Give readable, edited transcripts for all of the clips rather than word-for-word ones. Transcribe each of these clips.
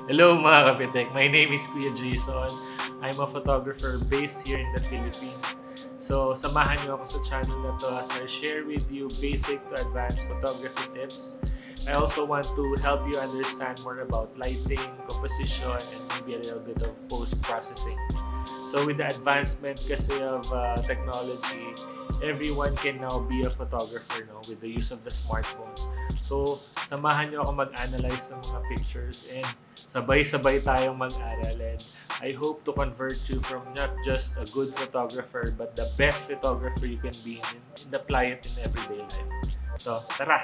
Hello mga kapitek, my name is Kuya Jayson. I'm a photographer based here in the Philippines. So, samahan niyo ako sa channel na to as I share with you basic to advanced photography tips. I also want to help you understand more about lighting, composition, and maybe a little bit of post-processing. So with the advancement kasi of technology, everyone can now be a photographer with the use of the smartphones. So samahan niyo ako mag-analyze ng mga pictures and sabay-sabay tayong mag-aral, and I hope to convert you from not just a good photographer but the best photographer you can be and apply it in everyday life. So tara!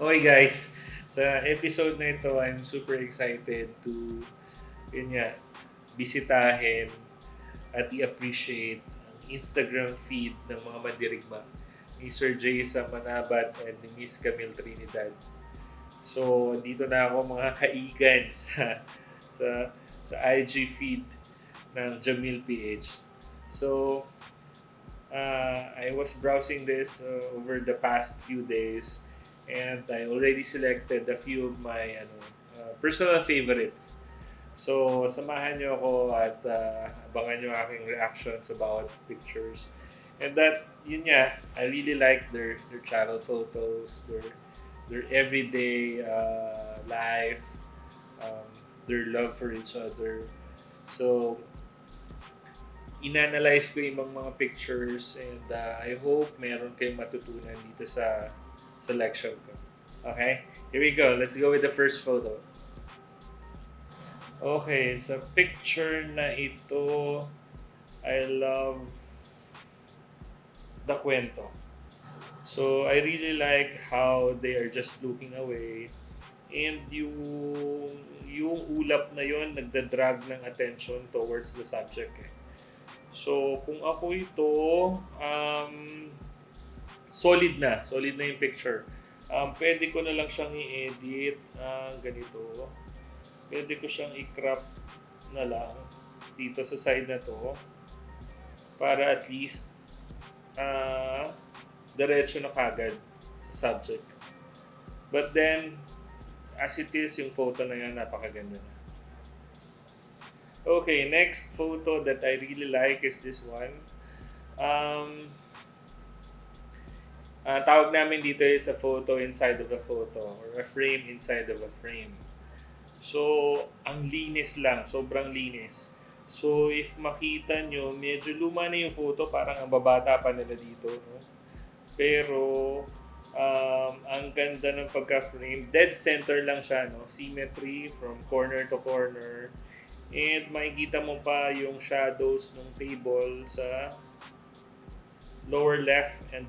Okay guys, sa episode na ito, I'm super excited to bisitahin at i-appreciate ang Instagram feed ng mga mandirigma ni Sir Jayzam and ni Miss Camille Trinidad. So, dito na ako mga kaigan sa IG feed ng Jamill PH. So, I was browsing this over the past few days, and I already selected a few of my personal favorites. So, samahan nyo ako at abangan nyo aking reactions sa bawat pictures. And that, I really like their travel photos, their everyday life, their love for each other. So, inanalyze ko yung mga pictures, and I hope meron kayong matutunan dito sa selection ko. Okay? Here we go. Let's go with the first photo. Okay, sa picture na ito, I love the kwento. So, I really like how they are just looking away, and yung ulap na yon nagdadrag ng attention towards the subject. So, kung ako ito, solid na yung picture. Pwede ko na lang siyang i-edit ganito. Pwede ko siyang i-crop na lang dito sa side na to para at least diretso na kagad sa subject. But then, as it is, yung photo na yan, napakaganda na. Okay, next photo that I really like is this one. Tawag namin dito is a photo inside of a photo, or a frame inside of a frame. So, ang linis lang, sobrang linis. So, if makita nyo, medyo luma na yung photo, parang ang babata pa nila dito. No? Pero, ang ganda ng pagka-frame. Dead center lang siya, no? Symmetry from corner to corner. And makikita mo pa yung shadows ng table sa lower left and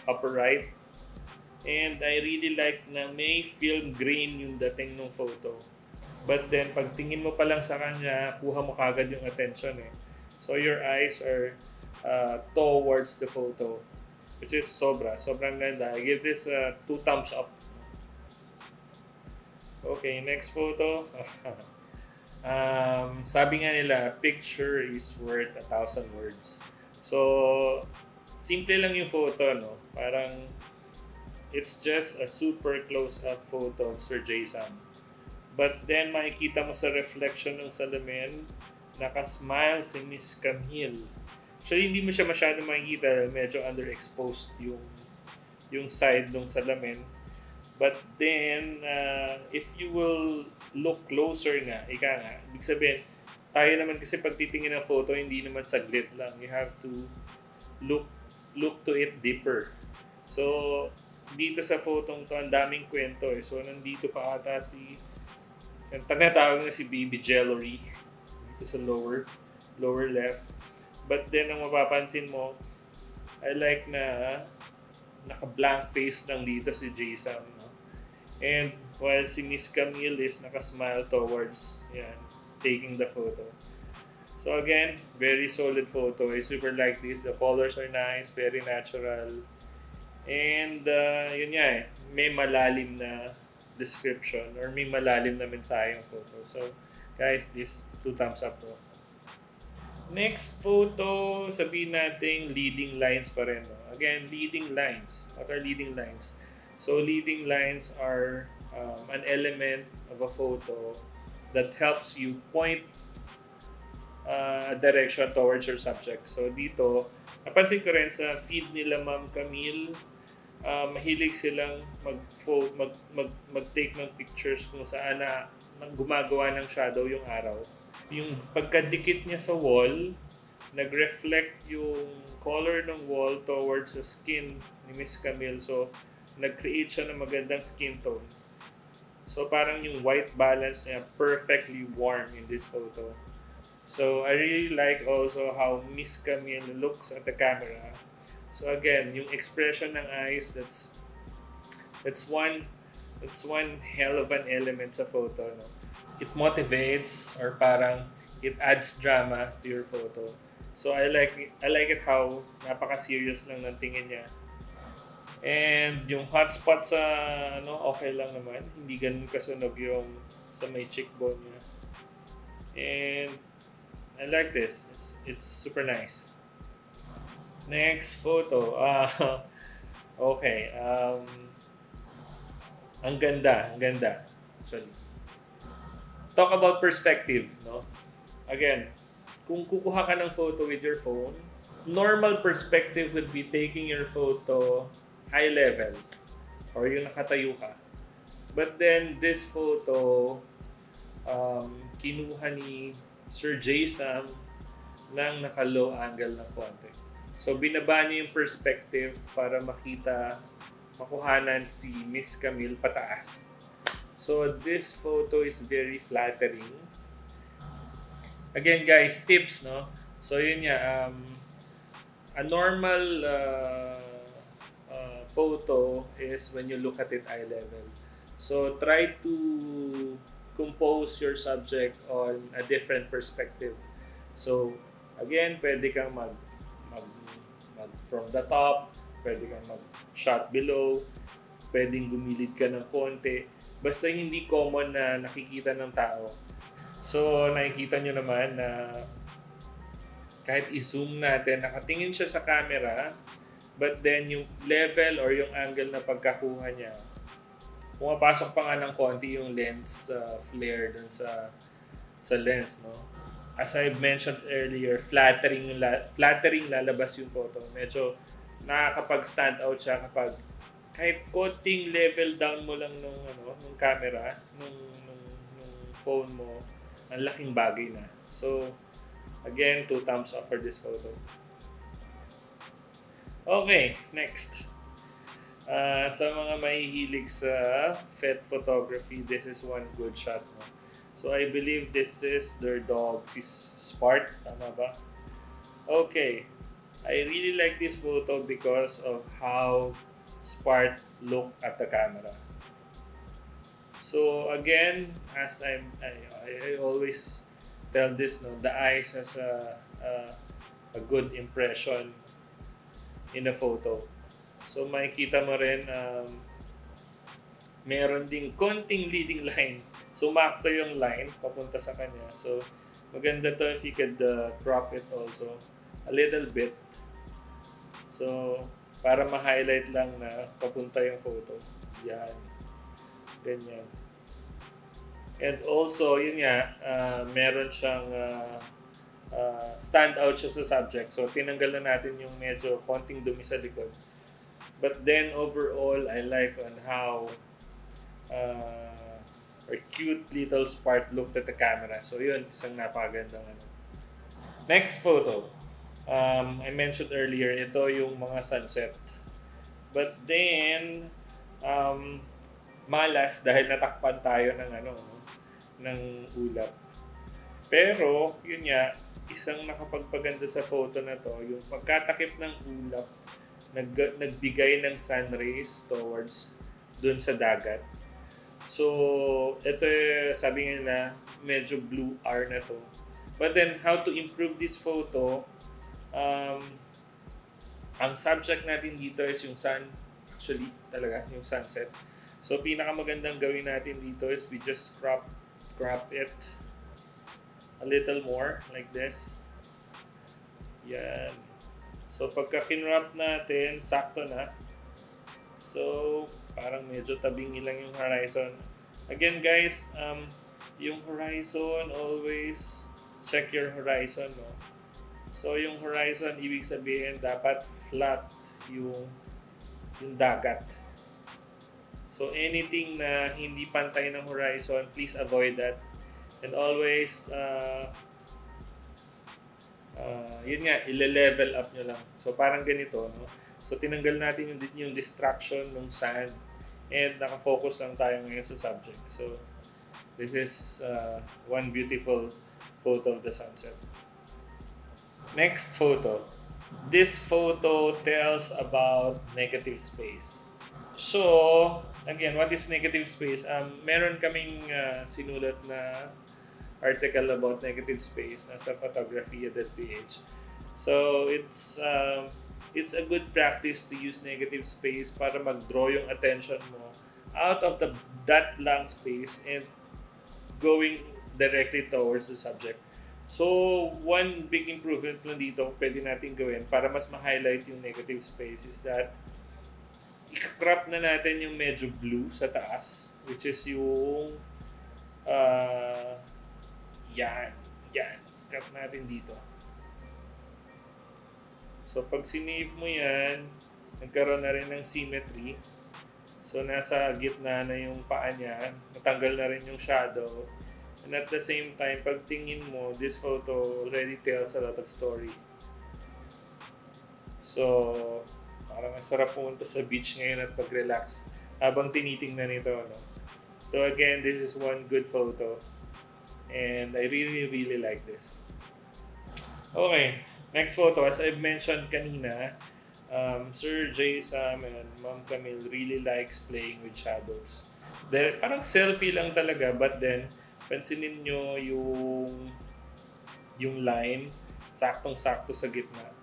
upper right. And I really like na may film grain yung dating ng photo. But then, pag tingin mo pa lang sa kanya, kuha mo kagad yung attention So your eyes are towards the photo, which is sobrang ganda. I give this 2 thumbs up. Okay, next photo. Sabi nga nila, picture is worth 1,000 words. So, simple lang yung photo, no? Parang, it's just a super close-up photo of Sir Jayzam. But then, makikita mo sa reflection ng salamin, nakasmile si Miss Camille. Actually, hindi mo siya masyado makikita, medyo underexposed yung side ng salamin. But then, if you will look closer ibig sabihin, tayo naman kasi pag titingin ng photo, hindi naman saglit lang. You have to look to it deeper. So, dito sa photong to, ang daming kwento So, nandito pa ata yung tinatawag na si Baby Jellery dito sa lower left. But then, ang mapapansin mo, I like na naka-blank face lang dito si Jayson, no? And while si Miss Camille is naka-smile towards taking the photo. So again, very solid photo. I super like this. The colors are nice, very natural. And may malalim na description or may malalim na mensahe yung photo. So Guys, this 2 thumbs up to. Next photo, sabihin natin leading lines pa rin. No? Again, leading lines. What are leading lines? So, leading lines are an element of a photo that helps you point a direction towards your subject. So, dito, napansin ko rin sa feed nila Mam Camille, mahilig silang mag-take ng pictures kung saan na gumagawa ng shadow yung araw. Yung pagkadikit niya sa wall, nag-reflect yung color ng wall towards the skin ni Miss Camille. So, nag-create siya ng magandang skin tone. So, parang yung white balance niya perfectly warm in this photo. So, I really like also how Miss Camille looks at the camera. So, again, yung expression ng eyes, that's one hell of an element sa photo, no? It motivates or parang it adds drama to your photo. So I like it how napaka-serious lang ng tingin niya. And yung hotspot sa okay lang naman, hindi ganun kasunog yung sa may cheekbone niya. And I like this. It's super nice. Next photo. Okay. Ang ganda actually. Talk about perspective, no? Again, kung kukuha ka ng photo with your phone, normal perspective would be taking your photo high level or yung nakatayo ka. But then, this photo, kinuha ni Sir Jayzam ng naka-low angle ng konti. So, binaba niya yung perspective para makuhanan si Miss Camille pataas. So, this photo is very flattering. Again, guys, tips, no? So, yun nga, a normal photo is when you look at it eye level. So, try to compose your subject on a different perspective. So, again, pwede kang mag from the top, pwede kang mag-shot below, pwedeng gumilid ka ng konti. Basta hindi common na nakikita ng tao. So, nakikita nyo naman na kahit i-zoom natin, nakatingin siya sa camera, but then yung level or yung angle na pagkakuha niya, pumapasok pa nga ng konti yung lens flare dun sa lens, no? As I mentioned earlier, flattering lalabas yung photo. Medyo nakakapag-stand out siya kapag kahit konting level down mo lang nung camera, nung phone mo, ang laking bagay na. So, again, 2 thumbs up for this photo. Okay, next. Sa mga mahihilig sa pet photography, this is one good shot. No? So, I believe this is their dog, si Spart. Tama ba? Okay. I really like this photo because of how Spart look at the camera. So again, as I always tell this, no, the eyes has a good impression in a photo. So makikita mo rin meron ding konting leading line. Sumakto yung line papunta sa kanya. So maganda to if you could crop it also a little bit. So para ma-highlight lang na papunta yung photo. Yan. Ganyan. And also, yun nga, meron siyang stand out siya sa subject. So, tinanggal na natin yung medyo konting dumi sa likod. But then, overall, I like on how our cute little Spart looked at the camera. So, yun, isang napakagandang Next photo. I mentioned earlier, ito yung mga sunset. But then, malas dahil natakpan tayo ng ulap. Pero, yun nga, isang nakapagpaganda sa photo na to, yung pagkatakip ng ulap, nagbigay ng sun rays towards dun sa dagat. So, ito sabi nga na medyo blue R na to. But then, how to improve this photo, ang subject natin dito is yung sun, actually talaga, yung sunset. So, pinakamagandang gawin natin dito is we just crop it a little more like this. Yan. So pagka kinwrap natin, sakto na. So parang medyo tabingi lang yung horizon. Again guys, yung horizon, always check your horizon, no? So yung horizon, ibig sabihin dapat flat yung dagat. So anything na hindi pantay ng horizon, please avoid that. And always, yun nga, ile-level up nyo lang. So parang ganito, no? So tinanggal natin yung distraction ng sand and nakafocus lang tayo ngayon sa subject. So this is one beautiful photo of the sunset. Next photo. This photo tells about negative space. So, again, what is negative space? Meron kaming sinulat na article about negative space nasa photography.ph. So, it's a good practice to use negative space para mag-draw yung attention mo out of that blank space and going directly towards the subject. So, one big improvement lang dito pwede natin gawin para mas ma-highlight yung negative space is that i-crop na natin yung medyo blue sa taas, which is yung yan. Crop natin dito. So, pag sinave mo yan, nagkaroon na rin ng symmetry. So, nasa gitna na yung paa niya, natanggal na rin yung shadow. And at the same time, pag tingin mo, this photo already tells a lot of story. So, parang ang sarap pumunta sa beach ngayon at pag-relax habang tinitingnan ito. No? So again, this is one good photo. And I really, really like this. Okay, next photo. As I've mentioned kanina, Sir Jayzam and Mam Camille really likes playing with shadows. Parang selfie lang talaga, but then, pansinin nyo yung line, saktong-sakto sa gitna.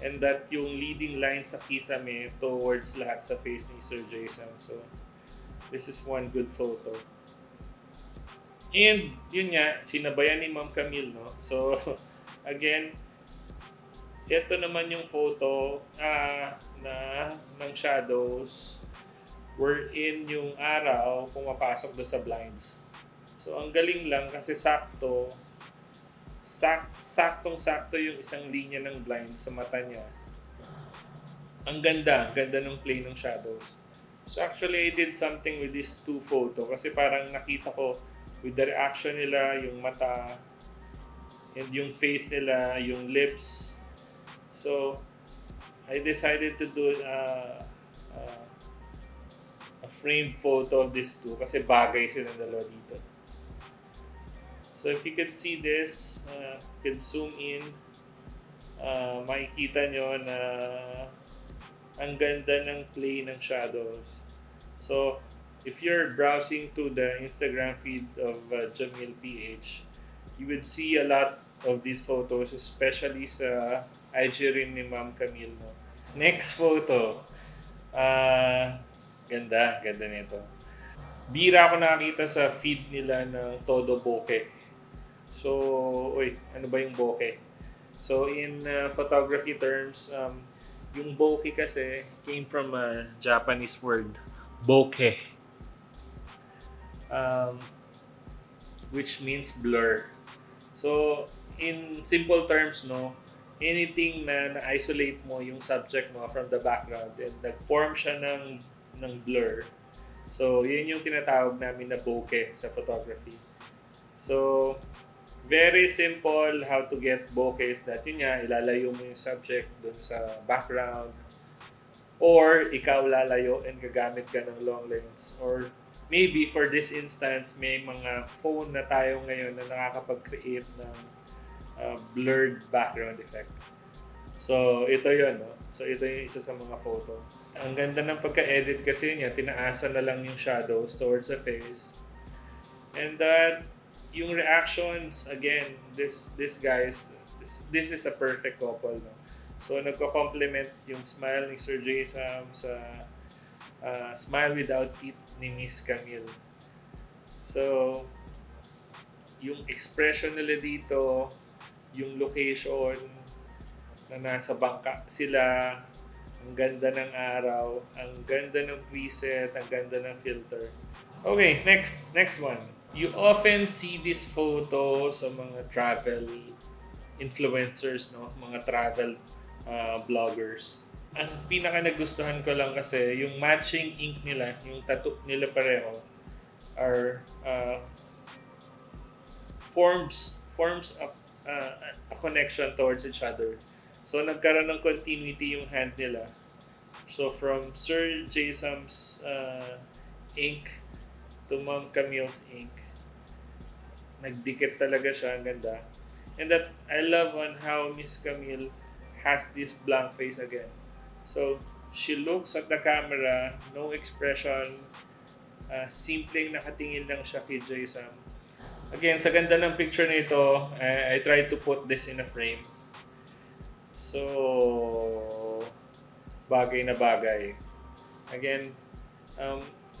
And that yung leading line sa kisame towards lahat sa face ni Sir Jayson. So, this is one good photo. And, yun nga, sinabayan ni Mam Camille, no? So, again, ito naman yung photo ng shadows wherein yung araw pumapasok do sa blinds. So, ang galing lang kasi saktong-sakto yung isang linya ng blind sa mata niya. Ang ganda ng play ng shadows. So actually, I did something with these two photo kasi parang nakita ko with the reaction nila, yung mata, and yung face nila, yung lips. So, I decided to do a framed photo of these two kasi bagay silang dalawa dito. So if you can see this, you can zoom in, makikita nyo na ang ganda ng play ng shadows. So if you're browsing to the Instagram feed of Jamill PH, you would see a lot of these photos, especially sa IG rin ni Mam Camille. No? Next photo. Ganda nito. Bira ako nakakita sa feed nila ng todo bokeh. So, ano ba yung bokeh? So, in photography terms, yung bokeh kasi came from a Japanese word, bokeh, which means blur. So, in simple terms, no, anything na na-isolate mo yung subject mo from the background and nag-form siya ng blur. So, yun yung tinatawag namin na bokeh sa photography. So, very simple how to get bokehs that yun nga, ilalayo mo yung subject dun sa background or ikaw lalayo and gagamit ka ng long lens or maybe for this instance may mga phone na tayo ngayon na nakakapag-create ng blurred background effect. So ito yun, no? So ito yung isa sa mga photo. Ang ganda ng pagka-edit kasi niya, tinaasa na lang yung shadows towards the face and that yung reactions, again, this guys, this is a perfect couple. No? So, nagko-complement yung smile ni Sir Jayzam sa Smile Without It ni Miss Camille. So, yung expression nila dito, yung location na nasa bangka sila, ang ganda ng araw, ang ganda ng preset, ang ganda ng filter. Okay, next one. You often see this photo sa mga travel influencers, no? Mga travel vloggers. Ang pinaka nagustuhan ko lang kasi yung matching ink nila, yung tattoo nila pareho are forms a connection towards each other. So nagkaroon ng continuity yung hand nila. So from Sir Jayzam's ink to Mam Camille's ink, nagdikit talaga siya, ang ganda. And that I love on how Miss Camille has this blank face again. So she looks at the camera, no expression, simpleng nakatingin lang siya kay Jayson. Again, sa ganda ng picture nito, I tried to put this in a frame. So bagay na bagay. Again,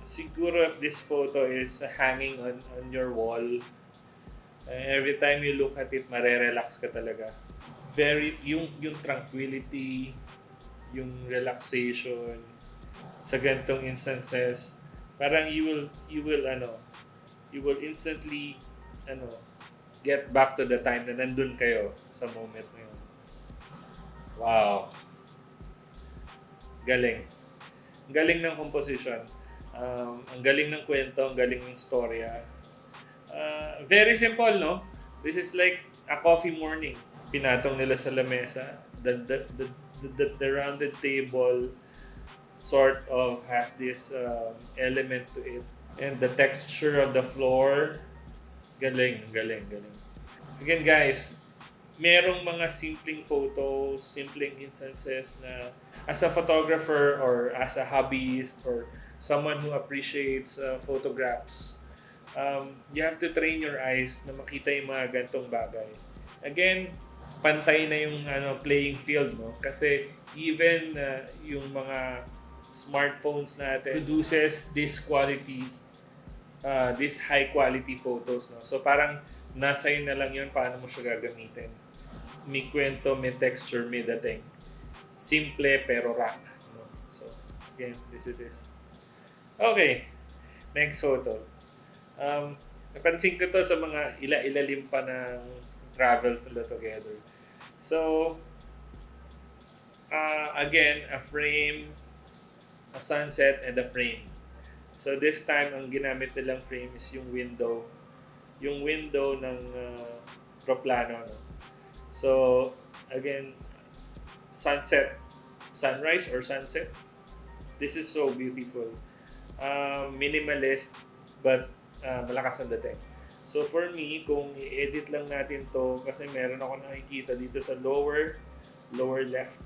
siguro if this photo is hanging on your wall, every time you look at it, marerelax ka talaga. Yung tranquility, yung relaxation sa ganitong instances, parang you will instantly get back to the time na nandun kayo sa moment na yun. Wow. Galing. Ang galing ng composition. Ang galing ng kwento, ang galing ng storya. Very simple, no? This is like a coffee morning. Pinatong nila sa lamesa. The rounded table sort of has this element to it. And the texture of the floor, galing. Again, guys, merong mga simpleng photos, simpleng instances na as a photographer or as a hobbyist or someone who appreciates photographs, you have to train your eyes na makita yung mga gantong bagay. Again, pantay na yung playing field, no? Kasi even yung mga smartphones natin produces this quality, this high quality photos, no? So parang nasa yun na lang yun paano mo siya gagamitin. May kwento, may texture, may dating. Simple pero rock, no? So again, this it is. Okay, next photo. Napansin ko to sa mga ilalim pa ng travels nila together. So, again, a frame, a sunset, and a frame. So this time, ang ginamit nilang frame is yung window. Yung window ng aeroplano. No? So, again, sunset, sunrise or sunset. This is so beautiful. Minimalist, but malakas ang dating. So for me, kung i-edit lang natin to, kasi meron ako nakikita dito sa lower left.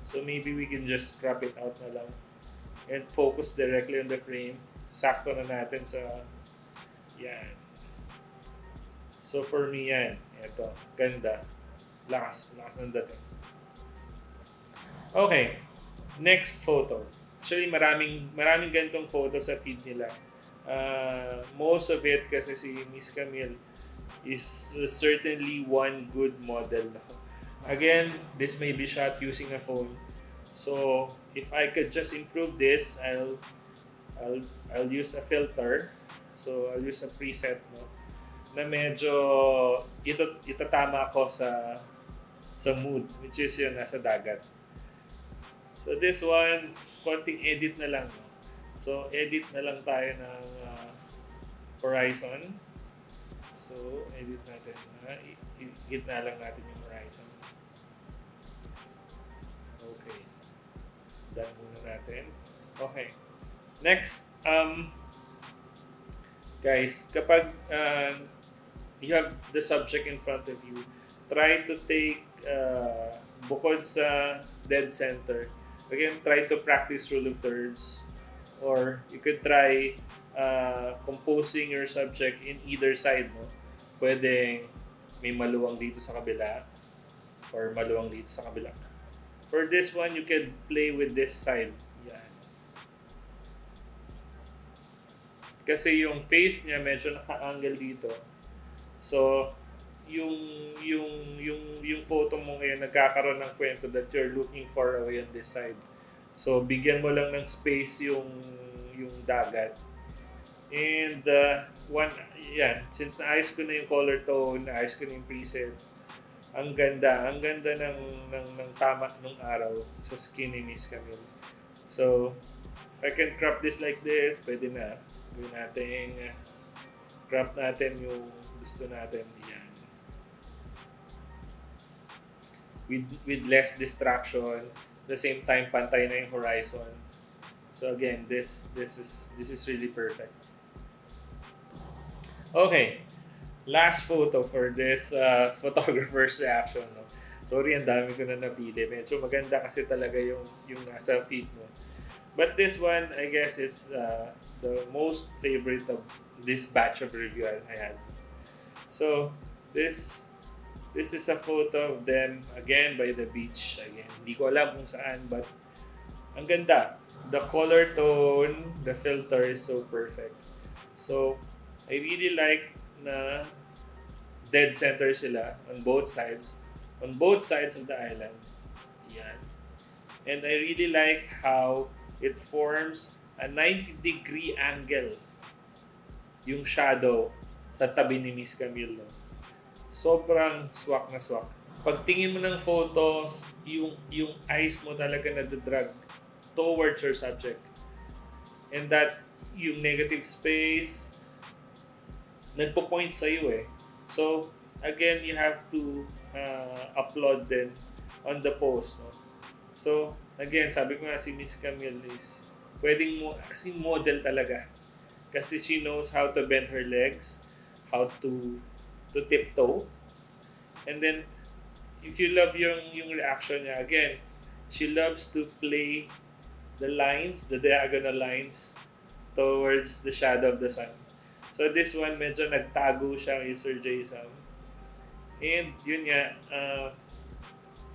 So maybe we can just crop it out na lang and focus directly on the frame. Sakto na natin sa yan. So for me yan, ito, ganda. Lakas ng dating. Okay, next photo. Actually, maraming ganitong photo sa feed nila. Most of it kasi si Miss Camille is certainly one good model. Again, this may be shot using a phone. So if I could just improve this, I'll use a filter. So I'll use a preset, no, na medyo itatama ko sa mood, which is yun, nasa dagat. So this one, konting edit na lang, no? So edit na lang tayo ng horizon. So edit natin, gitna lang natin yung horizon. Okay, done muna natin. Okay, next, guys, kapag you have the subject in front of you, try to take bukod sa dead center, again, try to practice rule of thirds, or you could try composing your subject in either side, no? Pwedeng may maluwang dito sa kabila or maluwang dito sa kabila. For this one, you can play with this side. Yan. Kasi yung face niya medyo naka-angle dito. So, yung yung photo mo ngayon nagkakaroon ng kwento that you're looking for away on this side. So, bigyan mo lang ng space yung dagat. And since naayos ko na yung color tone, naayos ko na yung preset, ang ganda ng tama ng araw sa skin ni Miss Camille. So, if I can crop this like this, pwede na. Gawin natin, crop natin yung gusto natin. Yan. With less distraction, the same time pantay na yung horizon. So again, this is really perfect. Okay, last photo for this photographer's reaction. No? Sorry, ang dami ko na napili. Medyo maganda kasi talaga yung nasa feed mo. But this one, I guess, is the most favorite of this batch of review I had. So, this is a photo of them, again, by the beach. Again, hindi ko alam kung saan, but ang ganda. The color tone, the filter is so perfect. So, I really like na dead center sila on both sides of the island. Yan. And I really like how it forms a 90-degree angle yung shadow sa tabi ni Miss Camille. No? Sobrang swak na swak. Pag tingin mo ng photos, yung eyes mo talaga nadadrag towards your subject. And that yung negative space nagpo-point sa iyo eh. So, again, you have to upload din on the post. No? So, again, sabi ko nga si Miss Camille is pwedeng mo, kasi model talaga. Kasi she knows how to bend her legs, how to tiptoe. And then, if you love yung reaction niya, again, she loves to play the lines, the diagonal lines towards the shadow of the sun. So this one, medyo nagtago siya kay Sir Jayzam. And yun nga,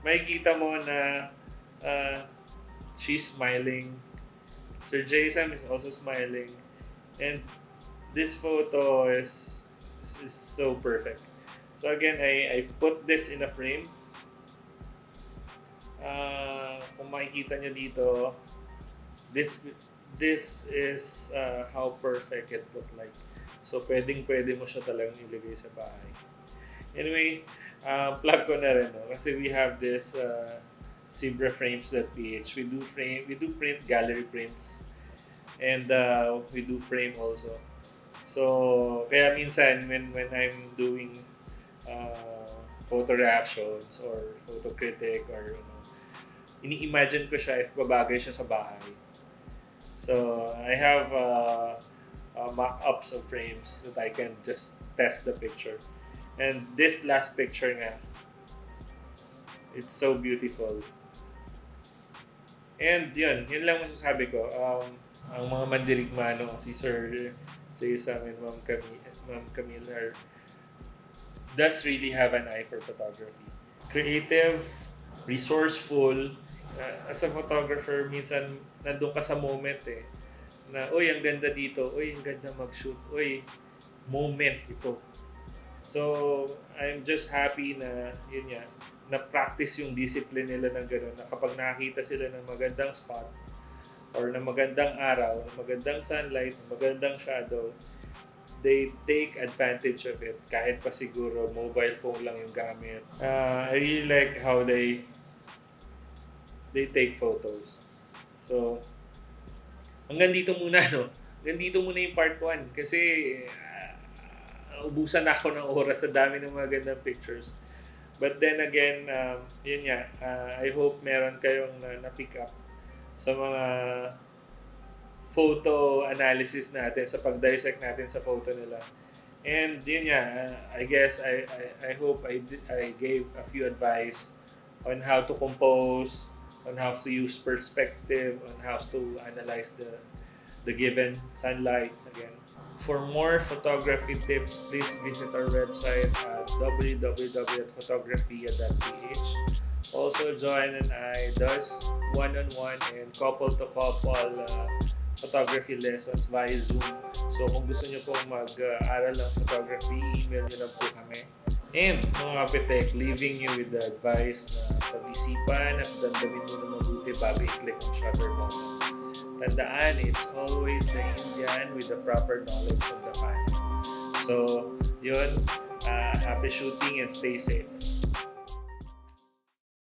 makikita mo na she's smiling. Sir Jayzam is also smiling. And this photo is so perfect. So again, I put this in a frame. Kung makikita nyo dito, this is how perfect it looked like. So, pwede mo siya talagang ilagay sa bahay. Anyway, plug ko na rin, no? Kasi we have this zebraframes.ph. We do print gallery prints. And we do frame also. So, kaya minsan when I'm doing photo reactions or photo critic or ini-imagine ko siya if babagay siya sa bahay. So, I have mock-ups of frames that I can just test the picture. And this last picture nga, it's so beautiful. And yun lang masasabi ko. Ang mga mandirigma, si Sir Jayzam and Mam Camille does really have an eye for photography. Creative, resourceful. As a photographer, minsan nandun ka sa moment eh. Na, uy, ang ganda dito. Uy, ang ganda mag-shoot. Uy, moment ito. So, I'm just happy na, yun yan, na-practice yung discipline nila ng gano'n. Na kapag nakakita sila ng magandang spot, or ng magandang araw, ng magandang sunlight, ng magandang shadow, they take advantage of it. Kahit pa siguro mobile phone lang yung gamit. I really like how they take photos. So, hanggang dito muna, no? Hanggang dito muna yung part 1. Kasi, ubusan na ako ng oras sa dami ng mga gandang pictures. But then again, yun nga, I hope meron kayong na-pick up sa mga photo analysis natin, sa pag-dissect natin sa photo nila. And yun nga, I guess I hope I gave a few advice on how to compose, on how to use perspective, on how to analyze the given sunlight again. For more photography tips, please visit our website at www.photographia.ph. Also, Joanne and I does one-on-one and couple-to-couple photography lessons via Zoom. So kung gusto nyo pong mag-aral ng photography, email nyo lang po kami. And mga kapitek, leaving you with the advice na pag-isipan at damdamin mo na mabuti bago i-click ang shutter button. Tandaan, it's always the Indian with the proper knowledge of the pan. So, yun, happy shooting and stay safe.